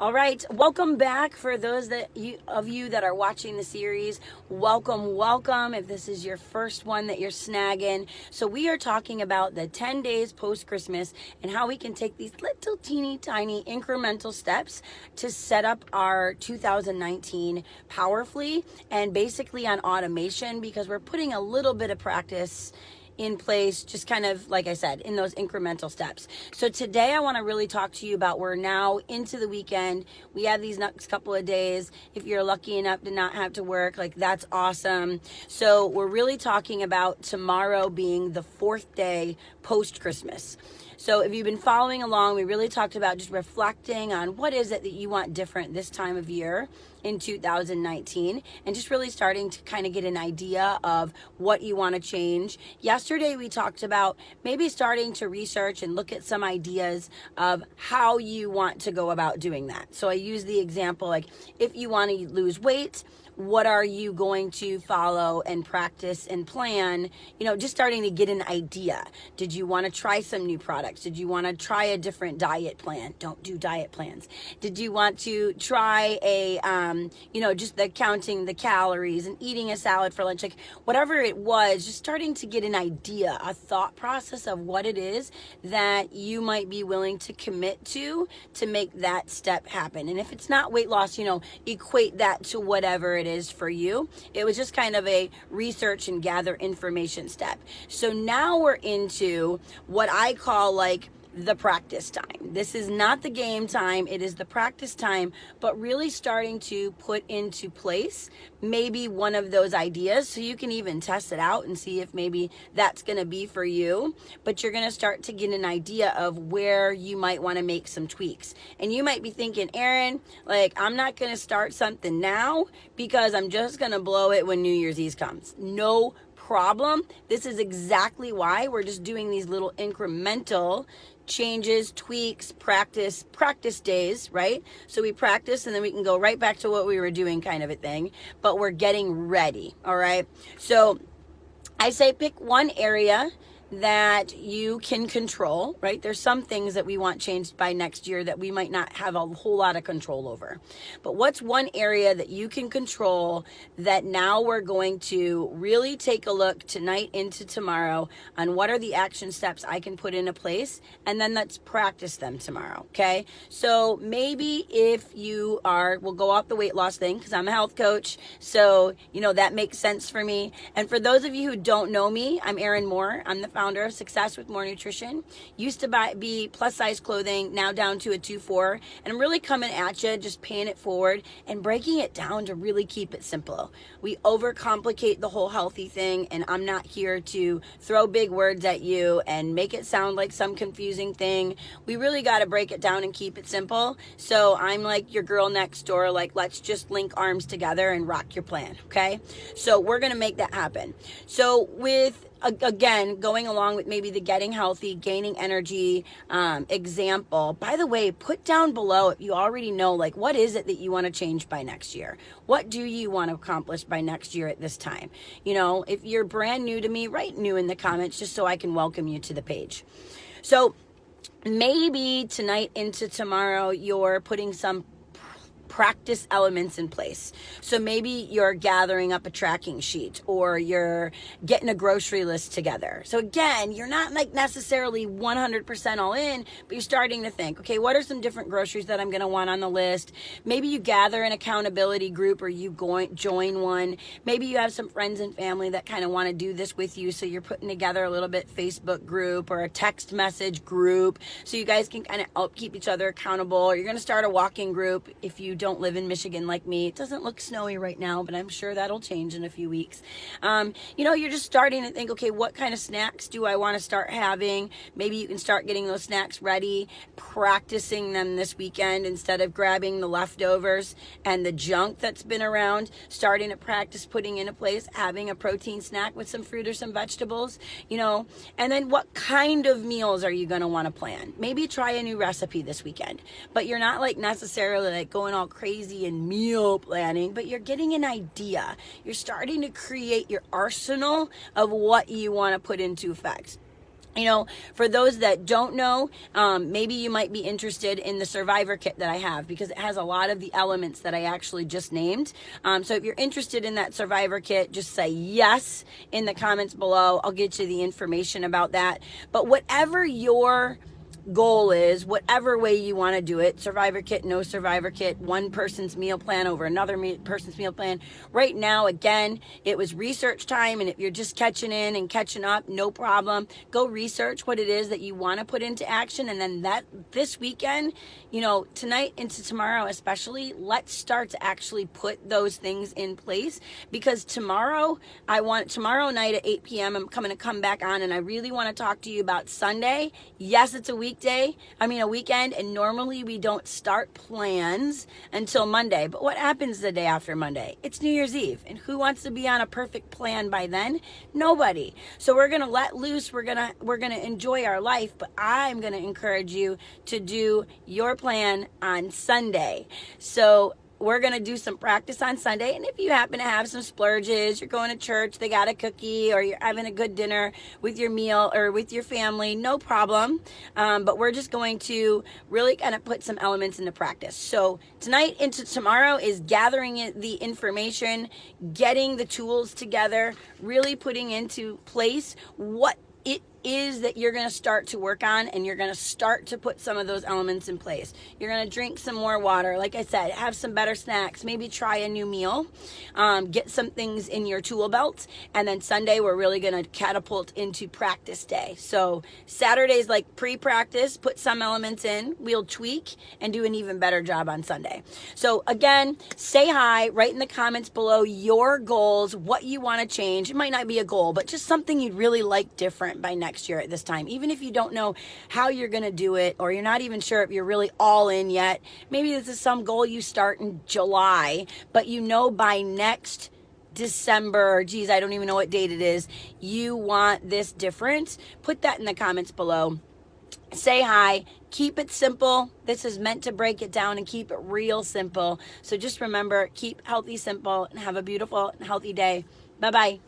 All right, welcome back for those of you that are watching the series. Welcome. If this is your first one that you're snagging, so we are talking about the 10 days post Christmas and how we can take these little teeny tiny incremental steps to set up our 2019 powerfully and basically on automation, because we're putting a little bit of practice in place, just kind of like I said, in those incremental steps. So today I want to really talk to you about, we're now into the weekend. We have these next couple of days. If you're lucky enough to not have to work, like, that's awesome. So we're really talking about tomorrow being the fourth day post Christmas. So if you've been following along, we really talked about just reflecting on what is it that you want different this time of year in 2019, and just really starting to kind of get an idea of what you want to change. Yesterday we talked about maybe starting to research and look at some ideas of how you want to go about doing that. So I use the example, like, if you want to lose weight, what are you going to follow and practice and plan? Just starting to get an idea. Did you want to try some new products? Did you want to try a different diet plan? Don't do diet plans. Did you want to try just the counting the calories and eating a salad for lunch? Like, whatever it was, just starting to get an idea, a thought process of what it is that you might be willing to commit to make that step happen. And if it's not weight loss, equate that to whatever it is for you. It was just kind of a research and gather information step. So now we're into what I call like the practice time. This is not the game time, it is the practice time, but really starting to put into place maybe one of those ideas, so you can even test it out and see if maybe that's going to be for you. But you're going to start to get an idea of where you might want to make some tweaks. And you might be thinking, Erin, like, I'm not going to start something now because I'm just going to blow it when New Year's Eve comes. No problem. This is exactly why we're just doing these little incremental changes, tweaks, practice days, right? So we practice and then we can go right back to what we were doing, kind of a thing, but we're getting ready. All right. So I say pick one area that you can control, right? There's some things that we want changed by next year that we might not have a whole lot of control over. But what's one area that you can control that now we're going to really take a look tonight into tomorrow on what are the action steps I can put into place, and then let's practice them tomorrow, okay? So maybe if you we'll go off the weight loss thing because I'm a health coach, so that makes sense for me. And for those of you who don't know me, I'm Erin Moore. I'm the founder of Success with More Nutrition. Used to be plus size clothing, now down to a 2-4, and I'm really coming at you, just paying it forward and breaking it down to really keep it simple. We overcomplicate the whole healthy thing, and I'm not here to throw big words at you and make it sound like some confusing thing. We really got to break it down and keep it simple. So I'm like your girl next door, like, let's just link arms together and rock your plan, okay? So we're going to make that happen. So with again, going along with maybe the getting healthy, gaining energy example, by the way, put down below if you already know, like, what is it that you want to change by next year? What do you want to accomplish by next year at this time? If you're brand new to me, write new in the comments just so I can welcome you to the page. So maybe tonight into tomorrow, you're putting some practice elements in place. So maybe you're gathering up a tracking sheet, or you're getting a grocery list together. So again, you're not like necessarily 100% all in, but you're starting to think, okay, what are some different groceries that I'm going to want on the list? Maybe you gather an accountability group, or you join one. Maybe you have some friends and family that kind of want to do this with you. So you're putting together a little bit Facebook group or a text message group so you guys can kind of help keep each other accountable. Or you're going to start a walking group if you don't live in Michigan like me. It doesn't look snowy right now, but I'm sure that'll change in a few weeks. You're just starting to think, okay, what kind of snacks do I want to start having? Maybe you can start getting those snacks ready, practicing them this weekend instead of grabbing the leftovers and the junk that's been around, starting to practice putting into place, having a protein snack with some fruit or some vegetables, and then what kind of meals are you going to want to plan? Maybe try a new recipe this weekend, but you're not like necessarily like going all crazy and meal planning, but you're getting an idea. You're starting to create your arsenal of what you want to put into effect. For those that don't know, maybe you might be interested in the survivor kit that I have, because it has a lot of the elements that I actually just named. So if you're interested in that survivor kit, just say yes in the comments below. I'll get you the information about that. But whatever your goal is, whatever way you want to do it, survivor kit, no survivor kit, one person's meal plan over another person's meal plan. Right now, again, it was research time, and if you're just catching in and catching up, no problem. Go research what it is that you want to put into action, and then this weekend, tonight into tomorrow especially, let's start to actually put those things in place, because tomorrow night at 8 p.m. I'm going to come back on, and I really want to talk to you about Sunday. Yes, it's a weekend, and normally we don't start plans until Monday. But what happens the day after Monday? It's New Year's Eve, and who wants to be on a perfect plan by then? Nobody. So we're gonna let loose. We're gonna enjoy our life. But I'm gonna encourage you to do your plan on Sunday. So we're going to do some practice on Sunday. And if you happen to have some splurges, you're going to church, they got a cookie, or you're having a good dinner with your meal or with your family, no problem. But we're just going to really kind of put some elements into practice. So tonight into tomorrow is gathering the information, getting the tools together, really putting into place what it is that you're going to start to work on, and you're going to start to put some of those elements in place. You're going to drink some more water. Like I said, have some better snacks, maybe try a new meal, get some things in your tool belt, and then Sunday we're really going to catapult into practice day. So Saturday's like pre-practice, put some elements in, we'll tweak and do an even better job on Sunday. So again, say hi, write in the comments below your goals, what you want to change. It might not be a goal, but just something you'd really like different by next year at this time. Even if you don't know how you're going to do it, or you're not even sure if you're really all in yet, maybe this is some goal you start in July, but by next December, I don't even know what date it is, you want this difference. Put that in the comments below. Say hi. Keep it simple. This is meant to break it down and keep it real simple. So just remember, keep healthy simple, and have a beautiful and healthy day. Bye-bye.